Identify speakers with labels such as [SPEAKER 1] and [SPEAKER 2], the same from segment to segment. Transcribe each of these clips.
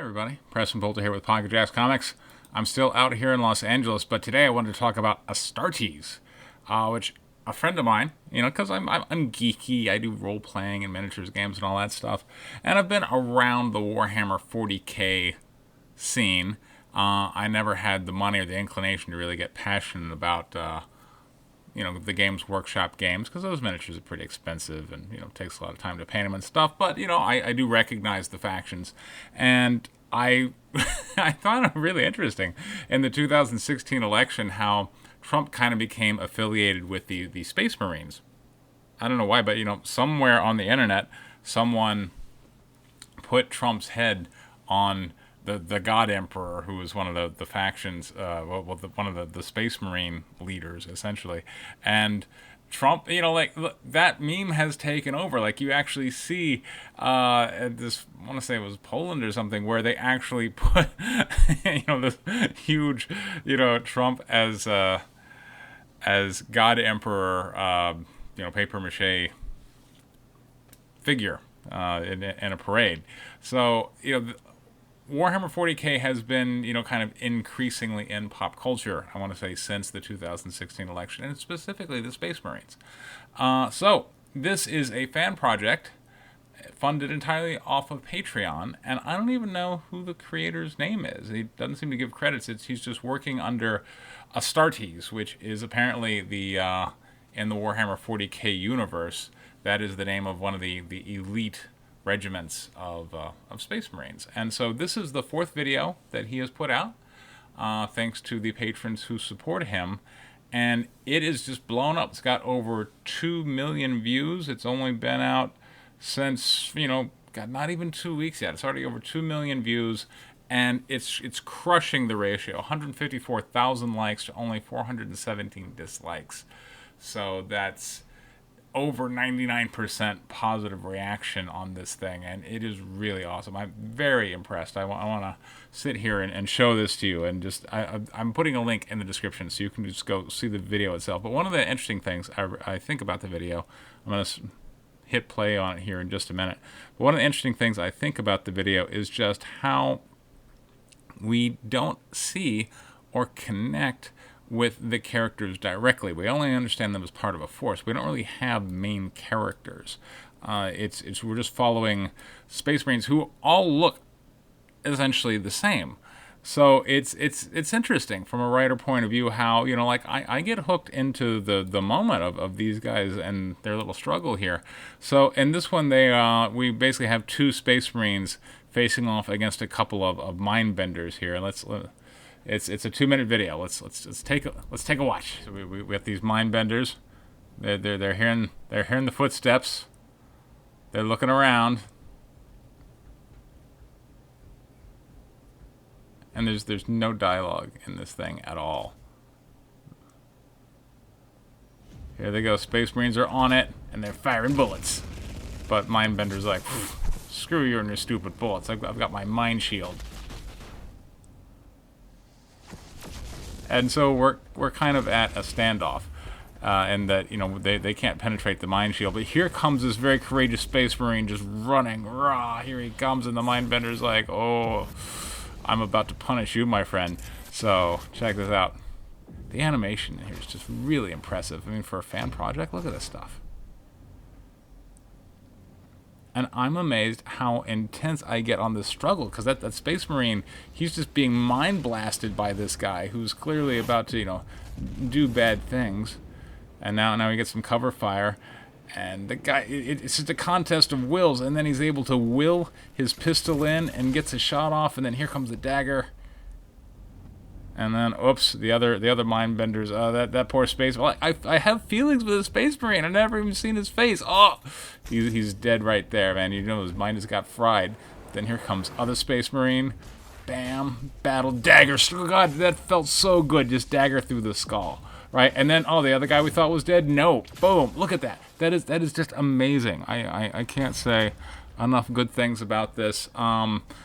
[SPEAKER 1] everybody. Preston Reacts here with Pocket Jacks Comics. I'm still out here in Los Angeles, but today I wanted to talk about Astartes, which a friend of mine, because I'm geeky, I do role-playing and miniatures games and all that stuff, and I've been around the Warhammer 40k scene. I never had the money or the inclination to really get passionate about the Games Workshop games, because those miniatures are pretty expensive and, it takes a lot of time to paint them and stuff. But, I do recognize the factions. And I I thought it really interesting in the 2016 election how Trump kind of became affiliated with the Space Marines. I don't know why, but, somewhere on the internet, someone put Trump's head on the God Emperor, who was one of the factions, one of the Space Marine leaders, essentially. And Trump, that meme has taken over. Like, you actually see this, I want to say it was Poland or something, where they actually put, this huge, Trump as God Emperor, papier-mâché figure in a parade. So, Warhammer 40k has been, kind of increasingly in pop culture, I want to say, since the 2016 election, and specifically the Space Marines. So, this is a fan project funded entirely off of Patreon, and I don't even know who the creator's name is. He doesn't seem to give credits. He's just working under Astartes, which is apparently in the Warhammer 40k universe, that is the name of one of the elite regiments of Space Marines. And so this is the fourth video that he has put out, thanks to the patrons who support him, and it is just blown up. It's got over 2 million views. It's only been out since, not even 2 weeks yet. It's already over 2 million views, and it's crushing the ratio. 154,000 likes to only 417 dislikes. So that's over 99% positive reaction on this thing, and it is really awesome. I'm very impressed. I want to sit here and show this to you, and just I'm putting a link in the description so you can just go see the video itself. But one of the interesting things I think about the video, I'm going to hit play on it here in just a minute, but one of the interesting things I think about the video is just how we don't see or connect with the characters directly. We only understand them as part of a force. We don't really have main characters. We're just following Space Marines who all look essentially the same. So it's interesting from a writer point of view how, I get hooked into the moment of these guys and their little struggle here. So in this one, we basically have two Space Marines facing off against a couple of mind benders here. And it's a 2-minute video. Let's take a watch. So we have these mind benders. They're hearing the footsteps. They're looking around. And there's no dialogue in this thing at all. Here they go. Space Marines are on it, and they're firing bullets. But Mindbender's like, screw you and your stupid bullets. I've got my mind shield. And so we're kind of at a standoff, and that they can't penetrate the mind shield. But here comes this very courageous Space Marine just running. Rah! Here he comes, and the Mindbender's like, "Oh, I'm about to punish you, my friend." So check this out. The animation here is just really impressive. I mean, for a fan project, look at this stuff. And I'm amazed how intense I get on this struggle, because that Space Marine, he's just being mind blasted by this guy who's clearly about to, do bad things. And now he gets some cover fire, and the guy, it's just a contest of wills, and then he's able to will his pistol in and gets a shot off, and then here comes the dagger. And then, oops, the other mind benders. That poor Space. Well, I have feelings with the Space Marine. I've never even seen his face. Oh, he's dead right there, man. His mind just got fried. Then here comes other Space Marine. Bam, battle, dagger. Oh God, that felt so good. Just dagger through the skull, right? And then, the other guy we thought was dead. No, boom. Look at that. That is just amazing. I can't say enough good things about this.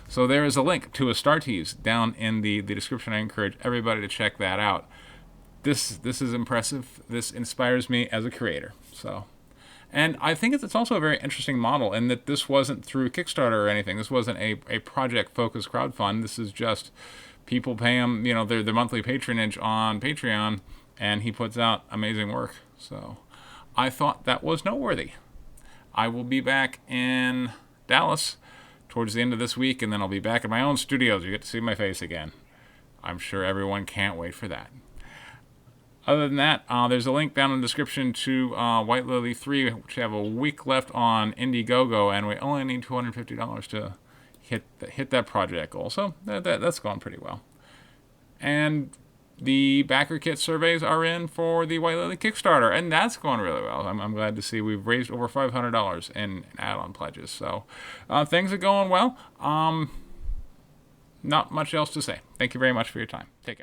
[SPEAKER 1] So there is a link to Astartes down in the description. I encourage everybody to check that out. This is impressive. This inspires me as a creator. So And I think it's also a very interesting model in that this wasn't through Kickstarter or anything. This wasn't a project-focused crowdfund. This is just people pay him, their monthly patronage on Patreon, and he puts out amazing work. So I thought that was noteworthy. I will be back in Dallas towards the end of this week, and then I'll be back in my own studios. You get to see my face again. I'm sure everyone can't wait for that. Other than that, there's a link down in the description to White Lily 3, which have a week left on Indiegogo, and we only need $250 to hit that project goal. So that's going pretty well. And the BackerKit surveys are in for the White Lily Kickstarter, and that's going really well. I'm glad to see we've raised over $500 in add-on pledges. So things are going well. Not much else to say. Thank you very much for your time. Take care.